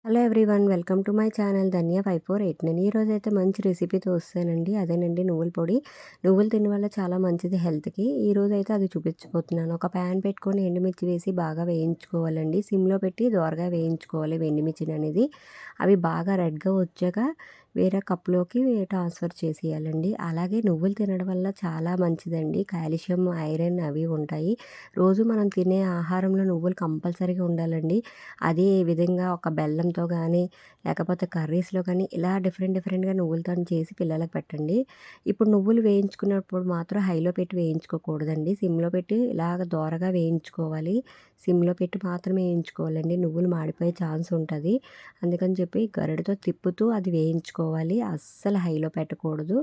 Hello everyone, welcome to my channel Dhanya 548. నేను ఈరోజైతే మంచి రెసిపీతో వస్తానండి. అదేనండి నువ్వుల పొడి. నువ్వులు తినడం వల్ల చాలా మంచిది హెల్త్కి. ఈరోజైతే అది చూపించబోతున్నాను. ఒక ప్యాన్ పెట్టుకొని ఎండుమిర్చి వేసి బాగా వేయించుకోవాలండి. సిమ్లో పెట్టి దోరగా వేయించుకోవాలి ఎండుమిర్చిని అనేది. అవి బాగా రెడ్గా వచ్చాక వేరే కప్లోకి ట్రాన్స్ఫర్ చేసేయాలండి. అలాగే నువ్వులు తినడం వల్ల చాలా మంచిదండి. కాల్షియం, ఐరన్ అవి ఉంటాయి. రోజు మనం తినే ఆహారంలో నువ్వులు కంపల్సరీగా ఉండాలండి. అదే విధంగా ఒక బెల్లంతో కానీ లేకపోతే కర్రీస్లో కానీ ఇలా డిఫరెంట్గా నువ్వులతో చేసి పిల్లలకు పెట్టండి. ఇప్పుడు నువ్వులు వేయించుకున్నప్పుడు మాత్రం హైలో పెట్టి వేయించుకోకూడదండి. సిమ్లో పెట్టి ఇలాగ దోరగా వేయించుకోవాలి. సిమ్లో పెట్టి మాత్రమే వేయించుకోవాలండి. నువ్వులు మాడిపోయే ఛాన్స్ ఉంటుంది. అందుకని చెప్పి గరిటతో తిప్పుతూ అది వేయించుకోవాలి. అస్సలు హైలో పెట్టకూడదు.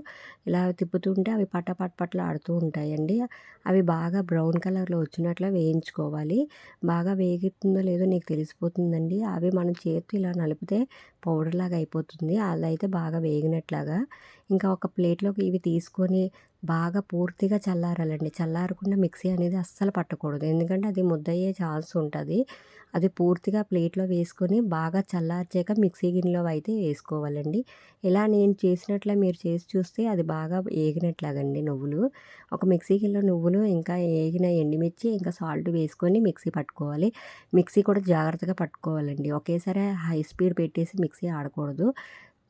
ఇలా తిప్పుతుంటే అవి పటపటలాడుతూ ఉంటాయండి. అవి బాగా బ్రౌన్ కలర్లో వచ్చినట్లు వేయించుకోవాలి. బాగా వేగుతుందో లేదో నీకు తెలిసిపోతుందండి. అవి మనం చేతితో ఇలా నలిపితే పౌడర్ లాగా అయిపోతుంది. అలా అయితే బాగా వేగినట్లాగా. ఇంకా ఒక ప్లేట్లోకి ఇవి తీసుకొని బాగా పూర్తిగా చల్లారాలండి. చల్లారకుండా మిక్సీ అనేది అస్సలు పట్టకూడదు. ఎందుకంటే అది ముద్దయ్యే ఛాన్స్ ఉంటుంది. అది పూర్తిగా ప్లేట్లో వేసుకొని బాగా చల్లార్చాక మిక్సీ గిన్నెలో అయితే వేసుకోవాలండి. ఇలా నేను చేసినట్లే మీరు చేసి చూస్తే అది బాగా ఏగినట్లాగండి నువ్వులు. ఒక మిక్సీ గిన్నెలో నువ్వులు ఇంకా ఏగిన ఎండుమిర్చి ఇంకా సాల్ట్ వేసుకొని మిక్సీ పట్టుకోవాలి. మిక్సీ కూడా జాగ్రత్తగా పట్టుకోవాలండి. ఒకేసారి హై స్పీడ్ పెట్టేసి మిక్సీ ఆడకూడదు.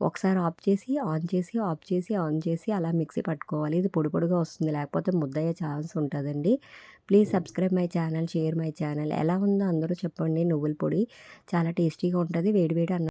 ఒకసారి ఆఫ్ చేసి, ఆన్ చేసి, ఆఫ్ చేసి, ఆన్ చేసి అలా మిక్సీ పట్టుకోవాలి. ఇది పొడి పొడిగా వస్తుంది. లేకపోతే ముద్దయ్యే ఛాన్స్ ఉంటుందండి. Please subscribe my channel, share my channel. ఎలా ఉందో అందరూ చెప్పండి. నువ్వుల పొడి చాలా టేస్టీగా ఉంటుంది. వేడి వేడి అన్నం